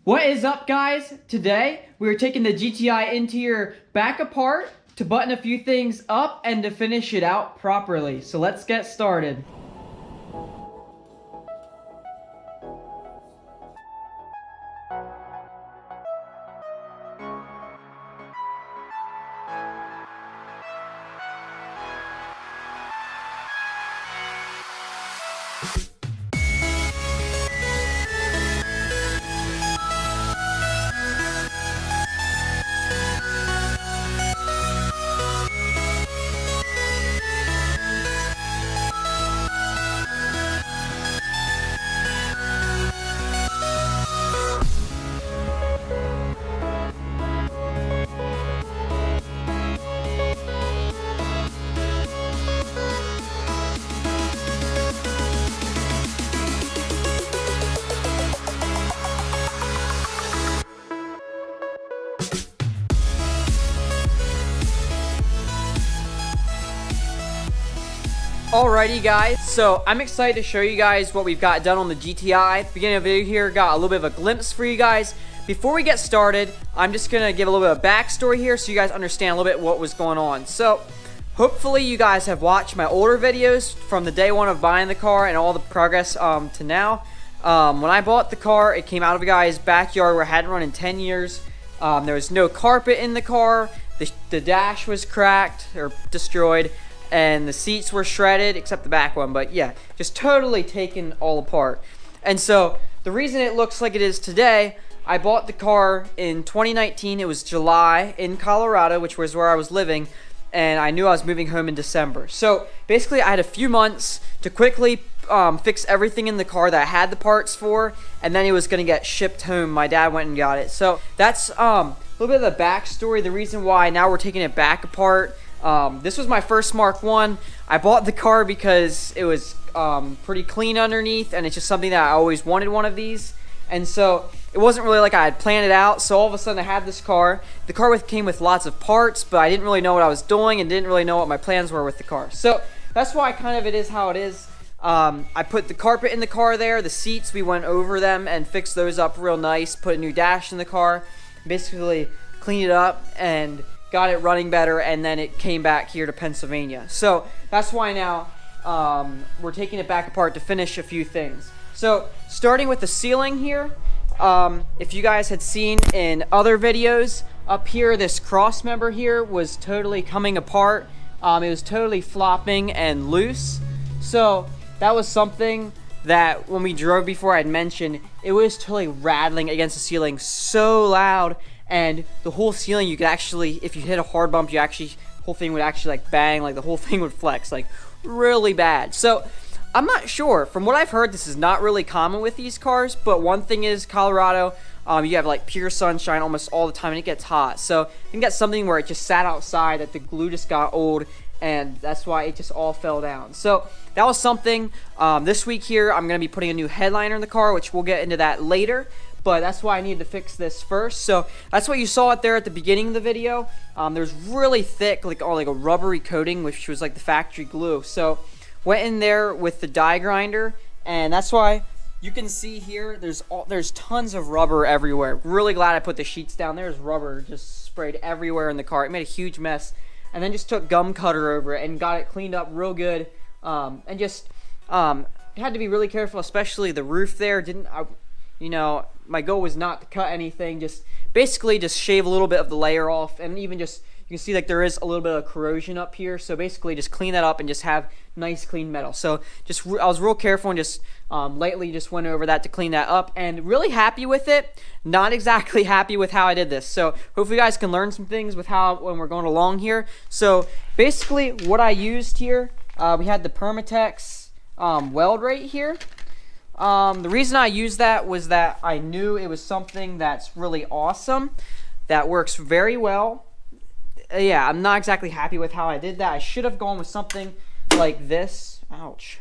What is up, guys? Today we are taking the GTI Interior back apart to button a few things up and to finish it out properly. So let's get started. Alrighty guys, so I'm excited to show you guys what we've got done on the GTI. Beginning of the video here, got a little bit of a glimpse for you guys. Before we get started, I'm just going to give a little bit of backstory here so you guys understand a little bit what was going on. So, hopefully you guys have watched my older videos from the day one of buying the car and all the progress to now. When I bought the car, it came out of a guy's backyard where I hadn't run in 10 years. There was no carpet in the car, the dash was cracked or destroyed, and the seats were shredded except the back one, but yeah, just totally taken all apart. And so the reason it looks like it is today, I bought the car in 2019. It was July in Colorado, which was where I was living, and I knew I was moving home in December. So basically I had a few months to quickly fix everything in the car that I had the parts for, and then it was going to get shipped home. My dad went and got it. So that's a little bit of the backstory, the reason why now we're taking it back apart. This was my first Mark 1. I bought the car because it was pretty clean underneath, and it's just something that I always wanted one of these. And so it wasn't really like I had planned it out. So all of a sudden I had this car. The car came with lots of parts, but I didn't really know what I was doing and didn't really know what my plans were with the car. So that's why it is how it is. I put the carpet in the car there. The seats, we went over them and fixed those up real nice. Put a new dash in the car. Basically cleaned it up and got it running better, and then it came back here to Pennsylvania. So that's why now we're taking it back apart to finish a few things. So starting with the ceiling here, if you guys had seen in other videos, up here this cross member here was totally coming apart. It was totally flopping and loose. So that was something that when we drove before I had mentioned, it was totally rattling against the ceiling so loud. And the whole ceiling, you could actually, if you hit a hard bump, the whole thing would actually like bang, like the whole thing would flex, like really bad. So I'm not sure. From what I've heard, this is not really common with these cars, but one thing is Colorado, you have like pure sunshine almost all the time and it gets hot. So I think that's something where it just sat outside, that the glue just got old, and that's why it just all fell down. So that was something. This week here, I'm going to be putting a new headliner in the car, which we'll get into that later. But that's why I needed to fix this first. So that's what you saw it there at the beginning of the video. There's really thick, like a rubbery coating, which was like the factory glue. So went in there with the die grinder, and that's why you can see here there's tons of rubber everywhere. Really glad I put the sheets down. There's rubber just sprayed everywhere in the car. It made a huge mess, and then just took gum cutter over it and got it cleaned up real good. And just had to be really careful, especially the roof there. You know, my goal was not to cut anything, just basically just shave a little bit of the layer off, and even just, you can see like there is a little bit of corrosion up here, so basically just clean that up and just have nice clean metal. So just, I was real careful and just lightly just went over that to clean that up, and really happy with it. Not exactly happy with how I did this, so hopefully you guys can learn some things with when we're going along here. So basically what I used here, we had the Permatex weld right here. The reason I used that was that I knew it was something that's really awesome, that works very well. Yeah, I'm not exactly happy with how I did that. I should have gone with something like this. Ouch.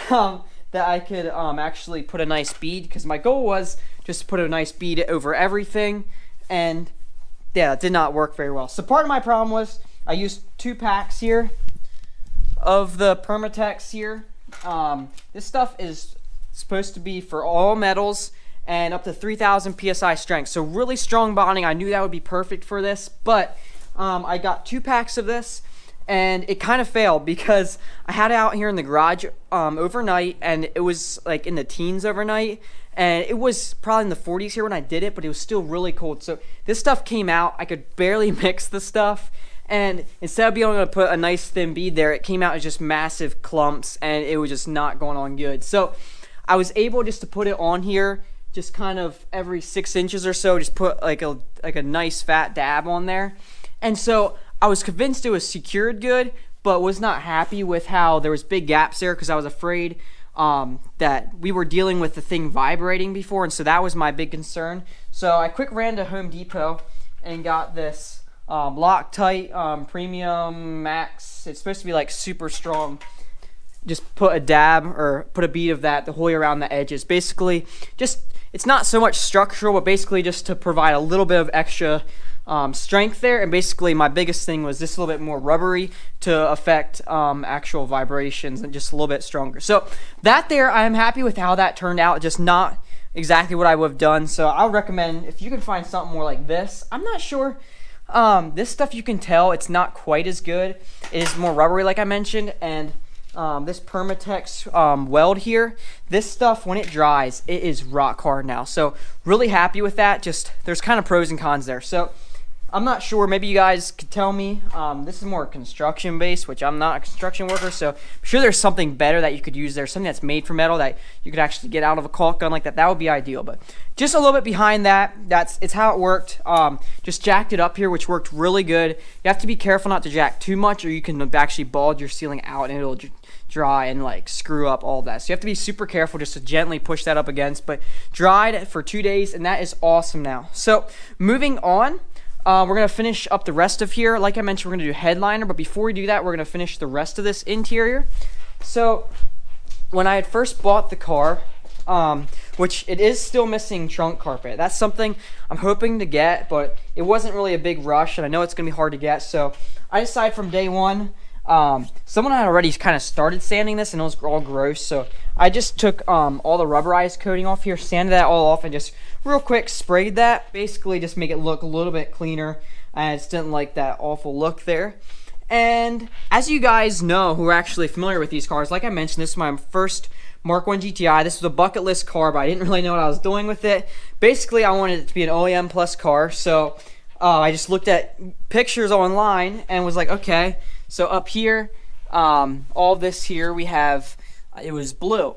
That I could actually put a nice bead, because my goal was just to put a nice bead over everything, and yeah, it did not work very well. So part of my problem was I used 2 packs here of the Permatex here. This stuff is supposed to be for all metals, and up to 3,000 psi strength. So really strong bonding. I knew that would be perfect for this, but I got 2 packs of this, and it kind of failed because I had it out here in the garage overnight, and it was like in the teens overnight, and it was probably in the 40s here when I did it, but it was still really cold. So this stuff came out, I could barely mix the stuff, and instead of being able to put a nice thin bead there, it came out as just massive clumps, and it was just not going on good. So I was able just to put it on here just kind of every 6 inches or so, just put like a nice fat dab on there. And so I was convinced it was secured good, but was not happy with how there was big gaps there because I was afraid that we were dealing with the thing vibrating before, and so that was my big concern. So I quick ran to Home Depot and got this Loctite Premium Max. It's supposed to be like super strong. Just put a dab or put a bead of that the whole way around the edges. Basically, just it's not so much structural, but basically just to provide a little bit of extra strength there. And basically my biggest thing was this a little bit more rubbery to affect actual vibrations and just a little bit stronger. So that there, I'm happy with how that turned out. Just not exactly what I would have done. So I would recommend if you can find something more like this. I'm not sure. This stuff, you can tell it's not quite as good. It is more rubbery like I mentioned, and this Permatex weld here, this stuff when it dries, it is rock hard now. So really happy with that. Just there's kind of pros and cons there. So I'm not sure, maybe you guys could tell me. This is more construction based, which I'm not a construction worker, so I'm sure there's something better that you could use there, something that's made from metal that you could actually get out of a caulk gun like that. That would be ideal. But just a little bit behind that, it's how it worked. Just jacked it up here, which worked really good. You have to be careful not to jack too much, or you can actually bulge your ceiling out and it'll dry and like screw up all that. So you have to be super careful just to gently push that up against. But dried for 2 days, and that is awesome now. So moving on, we're going to finish up the rest of here. Like I mentioned, we're going to do headliner, but before we do that, we're going to finish the rest of this interior. So when I had first bought the car, which it is still missing trunk carpet. That's something I'm hoping to get, but it wasn't really a big rush, and I know it's going to be hard to get. So I decided from day one, someone had already kind of started sanding this, and it was all gross. So I just took all the rubberized coating off here, sanded that all off, and just real quick sprayed that. Basically just make it look a little bit cleaner. I just didn't like that awful look there. And as you guys know who are actually familiar with these cars, like I mentioned, this is my first Mark 1 GTI. This was a bucket list car, but I didn't really know what I was doing with it. Basically, I wanted it to be an OEM plus car, so I just looked at pictures online and was like, okay. So up here, all this here, we have, it was blue,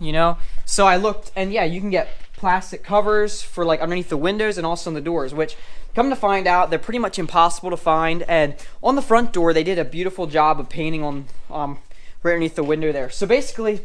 you know? So I looked, and yeah, you can get plastic covers for like underneath the windows and also on the doors, which come to find out, they're pretty much impossible to find. And on the front door, they did a beautiful job of painting on right underneath the window there. So basically,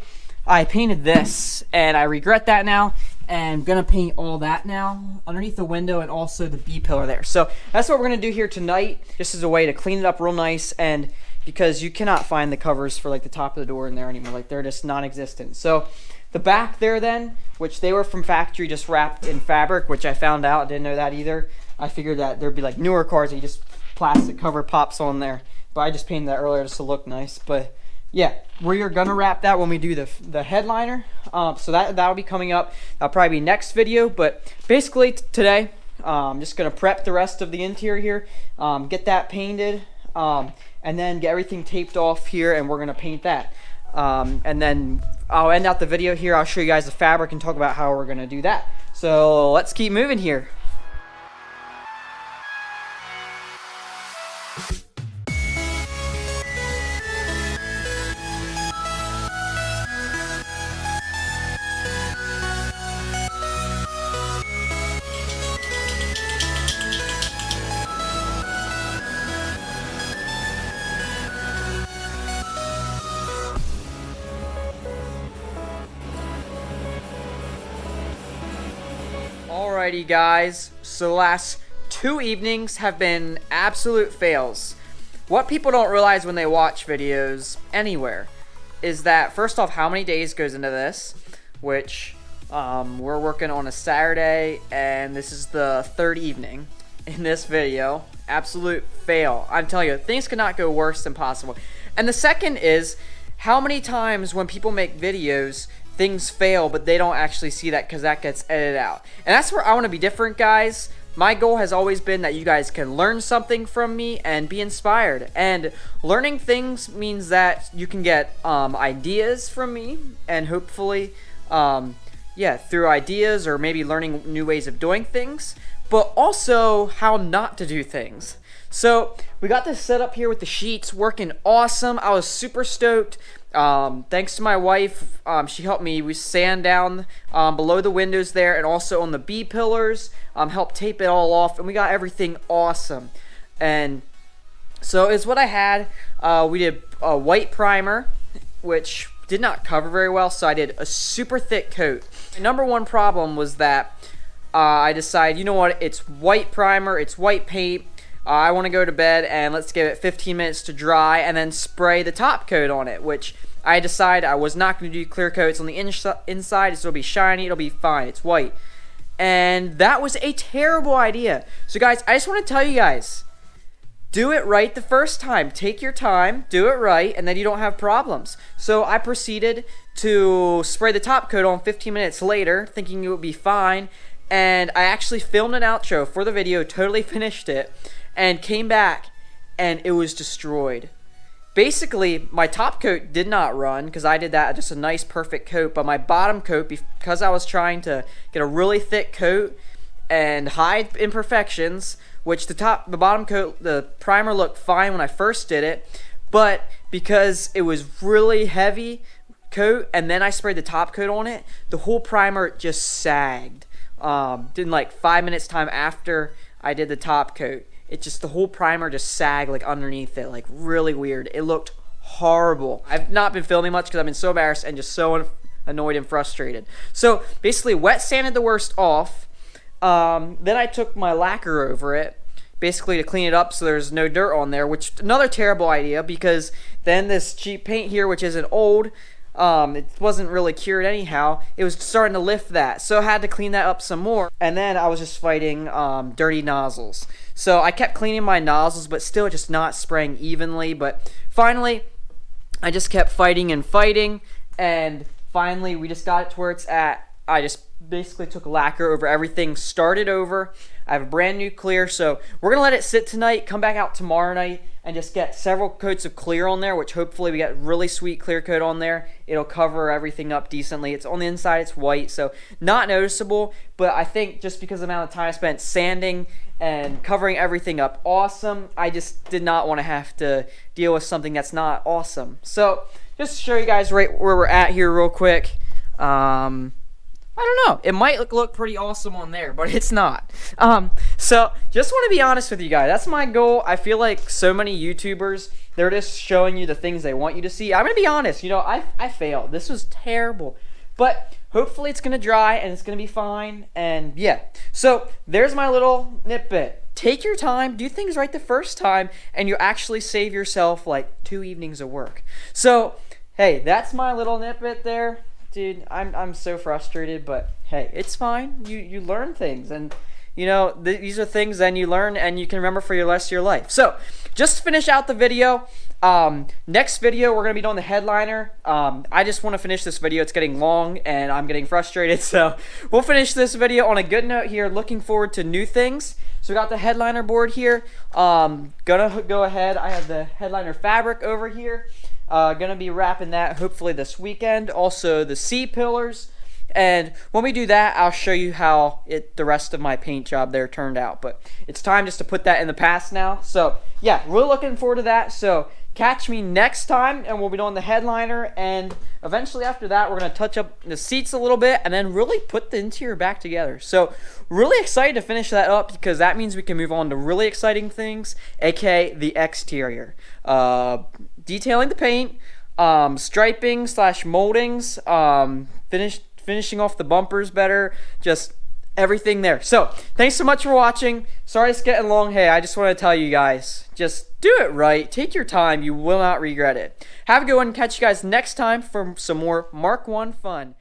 I painted this, and I regret that now, and I'm gonna paint all that now underneath the window and also the B-pillar there. So that's what we're gonna do here tonight, just as a way to clean it up real nice, and because you cannot find the covers for like the top of the door in there anymore, like they're just non-existent. So the back there then, which they were from factory, just wrapped in fabric, which I found out, I didn't know that either. I figured that there'd be like newer cars that you just plastic cover pops on there, but I just painted that earlier just to look nice. But yeah, we're gonna wrap that when we do the headliner. So that'll be coming up. That'll probably be next video. But basically today, I'm just gonna prep the rest of the interior here, get that painted, and then get everything taped off here, and we're gonna paint that. And then I'll end out the video here. I'll show you guys the fabric and talk about how we're gonna do that. So let's keep moving here. Alrighty guys, so the last 2 evenings have been absolute fails. What people don't realize when they watch videos anywhere is that, first off, how many days goes into this, which we're working on a Saturday, and this is the 3rd evening in this video. Absolute fail. I'm telling you, things could not go worse than possible. And the second is how many times when people make videos, things fail, but they don't actually see that because that gets edited out. And that's where I want to be different, guys. My goal has always been that you guys can learn something from me and be inspired. And learning things means that you can get ideas from me, and hopefully, yeah, through ideas or maybe learning new ways of doing things, but also how not to do things. So we got this set up here with the sheets working awesome. I was super stoked. Thanks to my wife, she helped me. We sand down below the windows there and also on the B pillars, helped tape it all off, and we got everything awesome. And so it's what I had. We did a white primer, which did not cover very well, so I did a super thick coat. The number one problem was that I decided, you know what, it's white primer, it's white paint. I want to go to bed and let's give it 15 minutes to dry and then spray the top coat on it, which I decided I was not going to do clear coats on the inside. It'll be shiny, it'll be fine, it's white. And that was a terrible idea. So guys, I just want to tell you guys, do it right the first time. Take your time, do it right, and then you don't have problems. So I proceeded to spray the top coat on 15 minutes later, thinking it would be fine. And I actually filmed an outro for the video, totally finished it, and came back, and it was destroyed. Basically, my top coat did not run, because I did that, just a nice perfect coat, but my bottom coat, because I was trying to get a really thick coat and hide imperfections, which the bottom coat, the primer looked fine when I first did it, but because it was really heavy coat, and then I sprayed the top coat on it, the whole primer just sagged. In like 5 minutes time after I did the top coat, it just, the whole primer just sagged like underneath it, like really weird. It looked horrible. I've not been filming much because I've been so embarrassed and just so annoyed and frustrated. So basically wet sanded the worst off. Then I took my lacquer over it, basically to clean it up so there's no dirt on there, which another terrible idea, because then this cheap paint here, which isn't old, it wasn't really cured anyhow, it was starting to lift that, so I had to clean that up some more. And then I was just fighting dirty nozzles, so I kept cleaning my nozzles, but still just not spraying evenly. But finally I just kept fighting and fighting, and finally we just got it to where it's at. I just basically took lacquer over everything, started over. I have a brand new clear, so we're gonna let it sit tonight, come back out tomorrow night, and just get several coats of clear on there, which hopefully we get really sweet clear coat on there. It'll cover everything up decently. It's on the inside, it's white, so not noticeable, but I think just because of the amount of time I spent sanding and covering everything up awesome, I just did not want to have to deal with something that's not awesome. So just to show you guys right where we're at here real quick, I don't know, it might look pretty awesome on there, but it's not. So just want to be honest with you guys. That's my goal. I feel like so many YouTubers, they're just showing you the things they want you to see. I'm gonna be honest, you know, I failed. This was terrible, but hopefully it's gonna dry and it's gonna be fine. And yeah, so there's my little nitbit. Take your time, do things right the first time, and you'll actually save yourself like 2 evenings of work. So hey, that's my little nitbit there. Dude, I'm so frustrated, but hey, it's fine. You learn things, and you know, these are things then you learn and you can remember for your rest of your life. So just to finish out the video, next video we're gonna be doing the headliner. I just want to finish this video. It's getting long and I'm getting frustrated, so we'll finish this video on a good note here. Looking forward to new things. So we got the headliner board here. Gonna go ahead, I have the headliner fabric over here. Gonna be wrapping that hopefully this weekend. Also the C pillars, and when we do that, I'll show you how the rest of my paint job there turned out. But it's time just to put that in the past now. So yeah, really looking forward to that. So catch me next time, and we'll be doing the headliner, and eventually after that we're gonna touch up the seats a little bit and then really put the interior back together. So really excited to finish that up, because that means we can move on to really exciting things, aka the exterior. Detailing the paint, striping / moldings, finishing off the bumpers better, just everything there. So thanks so much for watching. Sorry it's getting long. Hey, I just want to tell you guys, just do it right. Take your time. You will not regret it. Have a good one. Catch you guys next time for some more Mark 1 fun.